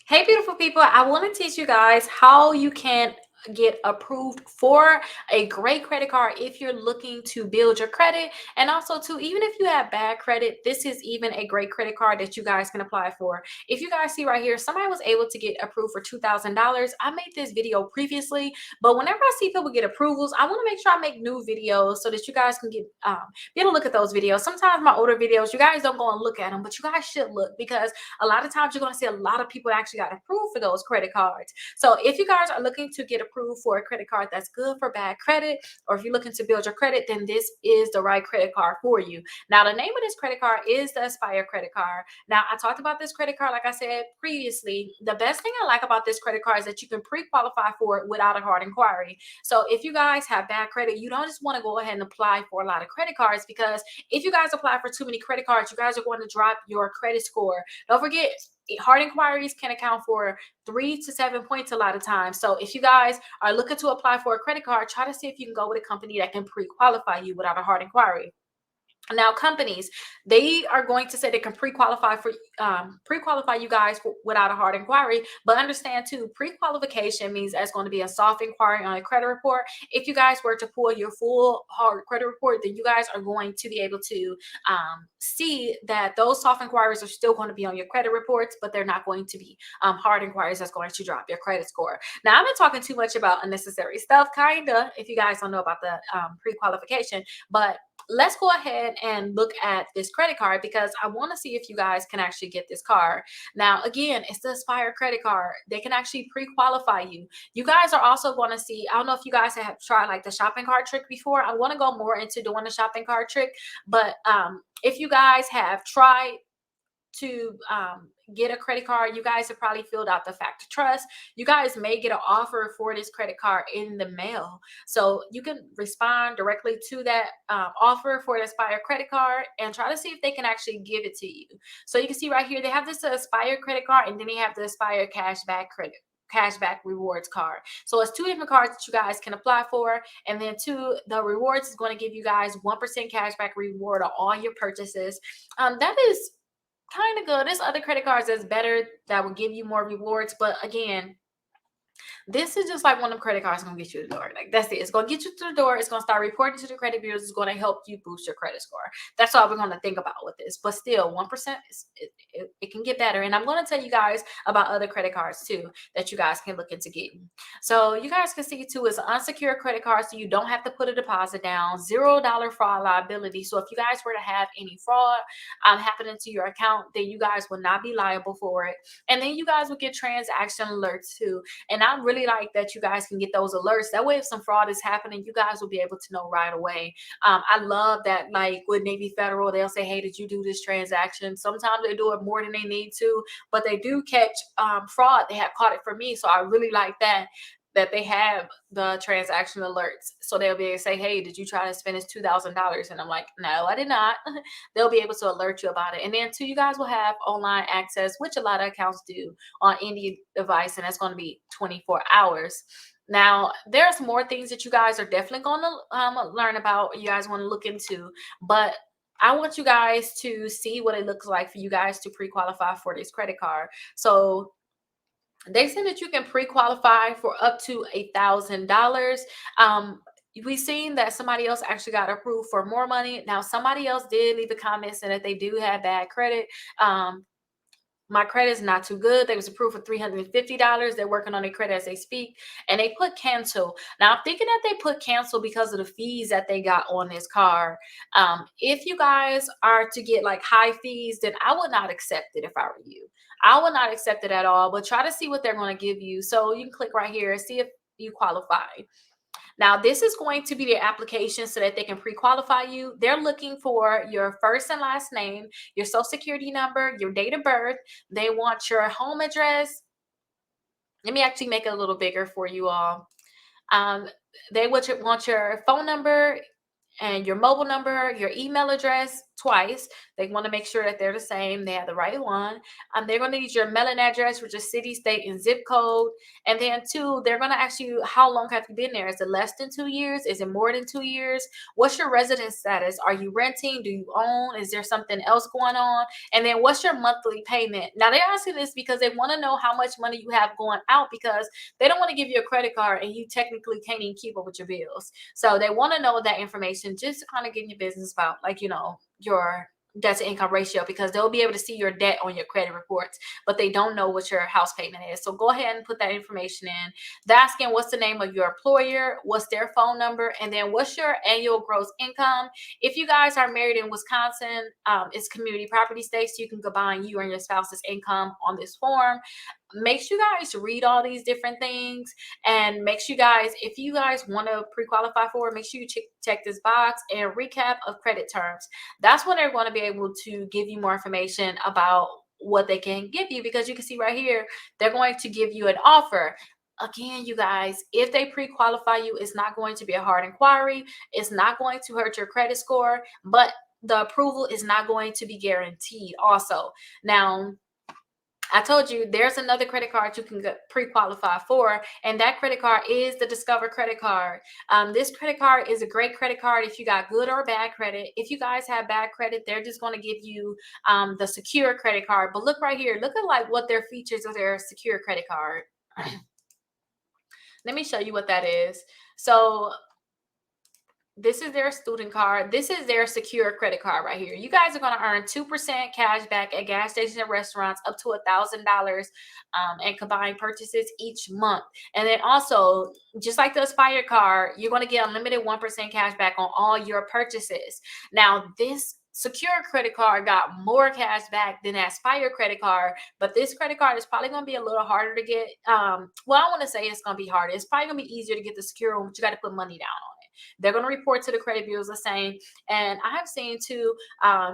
Hey, beautiful people. I want to teach you guys how you can get approved for a great credit card if you're looking to build your credit. And also, too, even if you have bad credit, this is even a great credit card that you guys can apply for. If you guys see right here, somebody was able to get approved for $2,000. I made this video previously, but whenever I see people get approvals, I want to make sure I make new videos so that you guys can be able to look at those videos. Sometimes my older videos, you guys don't go and look at them, but you guys should look because a lot of times you're going to see a lot of people actually got approved for those credit cards. So if you guys are looking to get approved for a credit card that's good for bad credit, or if you're looking to build your credit, then this is the right credit card for you. Now, the name of this credit card is the Aspire credit card. Now, I talked about this credit card, like I said previously. The best thing I like about this credit card is that you can pre-qualify for it without a hard inquiry. So if you guys have bad credit, you don't just want to go ahead and apply for a lot of credit cards, because if you guys apply for too many credit cards, you guys are going to drop your credit score. Don't forget, hard inquiries can account for 3 to 7 points a lot of times. So if you guys are looking to apply for a credit card, try to see if you can go with a company that can pre-qualify you without a hard inquiry. Now, companies, they are going to say they can pre-qualify you guys without a hard inquiry, but understand too, pre-qualification means that's going to be a soft inquiry on a credit report. If you guys were to pull your full hard credit report, then you guys are going to be able to see that those soft inquiries are still going to be on your credit reports, but they're not going to be hard inquiries that's going to drop your credit score. Now, I've been talking too much about unnecessary stuff, kinda, if you guys don't know about the pre-qualification, but let's go ahead and look at this credit card, because I want to see if you guys can actually get this card. Now, again, it's the Aspire credit card. They can actually pre-qualify you. You guys are also going to see, I don't know if you guys have tried like the shopping cart trick before. I want to go more into doing the shopping cart trick, but if you guys have tried to get a credit card, you guys have probably filled out the fact to trust. You guys may get an offer for this credit card in the mail, so you can respond directly to that offer for the Aspire credit card and try to see if they can actually give it to you. So you can see right here, they have this Aspire credit card, and then they have the Aspire cashback rewards card. So it's two different cards that you guys can apply for. And then two, the rewards is going to give you guys 1% cashback reward on all your purchases. That is kind of good. There's other credit cards that's better that will give you more rewards, but again, this is just like one of the credit cards gonna get you to the door. Like, that's it. It's gonna get you to the door. It's gonna start reporting to the credit bureaus. It's gonna help you boost your credit score. That's all we're gonna think about with this. But still, 1% it can get better. And I'm gonna tell you guys about other credit cards too that you guys can look into getting. So you guys can see too, it's an unsecured credit card, so you don't have to put a deposit down. $0 fraud liability. So if you guys were to have any fraud happening to your account, then you guys will not be liable for it. And then you guys will get transaction alerts too. And I really like that you guys can get those alerts. That way, if some fraud is happening, you guys will be able to know right away. I love that, like with Navy Federal, they'll say, hey, did you do this transaction? Sometimes they do it more than they need to, but they do catch fraud. They have caught it for me. So I really like that they have the transaction alerts. So they'll be able to say, hey, did you try to spend this $2,000? And I'm like, no, I did not. They'll be able to alert you about it. And then too, you guys will have online access, which a lot of accounts do on any device, and that's going to be 24 hours. Now, there's more things that you guys are definitely going to learn about, you guys want to look into, but I want you guys to see what it looks like for you guys to pre-qualify for this credit card. So they said that you can pre-qualify for up to $1,000. We've seen that somebody else actually got approved for more money. Now, somebody else did leave a comment saying that they do have bad credit. My credit is not too good. They was approved for $350. They're working on their credit as they speak, and they put cancel. Now, I'm thinking that they put cancel because of the fees that they got on this card. If you guys are to get like high fees, then I would not accept it if I were you. I would not accept it at all, but try to see what they're going to give you. So you can click right here and see if you qualify. Now, this is going to be the application so that they can pre-qualify you. They're looking for your first and last name, your social security number, your date of birth. They want your home address. Let me actually make it a little bigger for you all. They want your phone number and your mobile number, your email address, twice. They want to make sure that they're the same, they have the right one. They're going to need your mailing address, which is city, state, and zip code. And then two, they're going to ask you, how long have you been there? Is it less than 2 years? Is it more than 2 years? What's your residence status? Are you renting? Do you own? Is there something else going on? And then what's your monthly payment? Now they're asking this because they want to know how much money you have going out, because they don't want to give you a credit card and you technically can't even keep up with your bills. So they want to know that information just to kind of get in your business about, like, your debt to income ratio, because they'll be able to see your debt on your credit reports, but they don't know what your house payment is. So go ahead and put that information in. They're asking what's the name of your employer, what's their phone number, and then what's your annual gross income. If you guys are married in Wisconsin, it's community property state, so you can combine you and your spouse's income on this form. Make sure you guys read all these different things, and make sure you guys, if you guys want to pre-qualify for it, make sure you check this box and recap of credit terms. That's when they're going to be able to give you more information about what they can give you, because you can see right here, they're going to give you an offer. Again, you guys, if they pre-qualify you, it's not going to be a hard inquiry. It's not going to hurt your credit score, but the approval is not going to be guaranteed also. Now, I told you there's another credit card you can pre-qualify for, and that credit card is the Discover credit card. This credit card is a great credit card if you got good or bad credit. If you guys have bad credit, they're just going to give you the Secure credit card. But look right here, look at like what their features of their Secure credit card. Let me show you what that is. So this is their student card. This is their Secure credit card right here. You guys are going to earn 2% cash back at gas stations and restaurants up to $1,000 and combined purchases each month. And then also, just like the Aspire card, you're going to get unlimited 1% cash back on all your purchases. Now, this Secure credit card got more cash back than that Aspire credit card, but this credit card is probably going to be a little harder to get. Well, I want to say it's going to be harder. It's probably going to be easier to get the Secure one, but you got to put money down on it. They're going to report to the credit bureaus the same. And I have seen to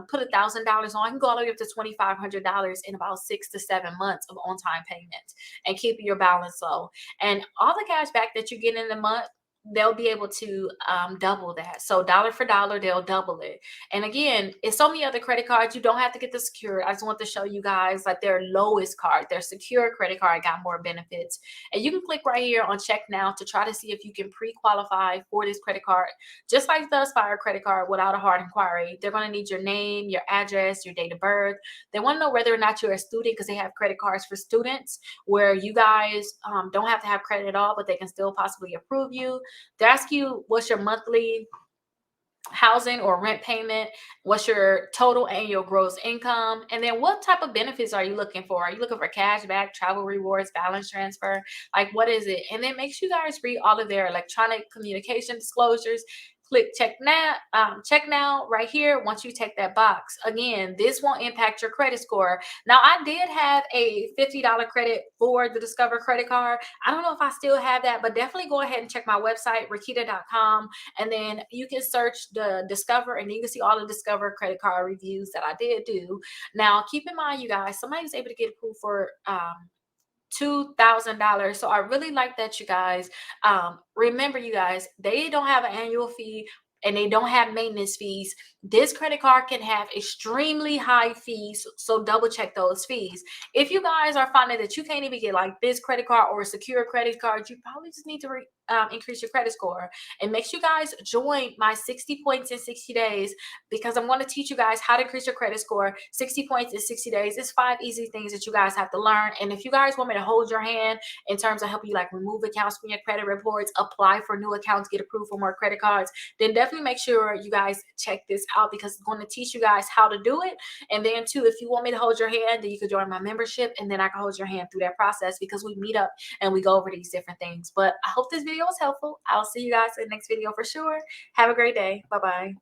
put $1,000 on, I can go all the way up to $2,500 in about 6 to 7 months of on-time payments and keeping your balance low. And all the cash back that you get in the month, they'll be able to double that. So dollar for dollar, they'll double it. And again, it's so many other credit cards. You don't have to get the Secure. I just want to show you guys like their lowest card, their Secure credit card got more benefits. And you can click right here on check now to try to see if you can pre-qualify for this credit card. Just like the Aspire credit card, without a hard inquiry, they're going to need your name, your address, your date of birth. They want to know whether or not you're a student, because they have credit cards for students where you guys don't have to have credit at all, but they can still possibly approve you. They ask you what's your monthly housing or rent payment, what's your total annual gross income, and then what type of benefits are you looking for? Are you looking for cash back, travel rewards, balance transfer? Like, what is it? And then make sure you guys read all of their electronic communication disclosures. Click check now right here. Once you check that box, again, this won't impact your credit score. Now, I did have a $50 credit for the Discover credit card. I don't know if I still have that, but definitely go ahead and check my website, rickita.com, and then you can search the Discover, and you can see all the Discover credit card reviews that I did do. Now, keep in mind, you guys, somebody was able to get approved for $2,000. So I really like that, you guys. Remember, you guys, they don't have an annual fee and they don't have maintenance fees. This credit card can have extremely high fees, so double check those fees. If you guys are finding that you can't even get like this credit card or a Secure credit card, you probably just need to increase your credit score. And make sure you guys join my 60 points in 60 days, because I'm going to teach you guys how to increase your credit score. 60 points in 60 days. It's 5 easy things that you guys have to learn. And if you guys want me to hold your hand in terms of helping you like remove accounts from your credit reports, apply for new accounts, get approved for more credit cards, then definitely make sure you guys check this out, because it's going to teach you guys how to do it. And then too, if you want me to hold your hand, then you can join my membership, and then I can hold your hand through that process, because we meet up and we go over these different things. But I hope this video was helpful. I'll see you guys in the next video for sure. Have a great day. Bye-bye.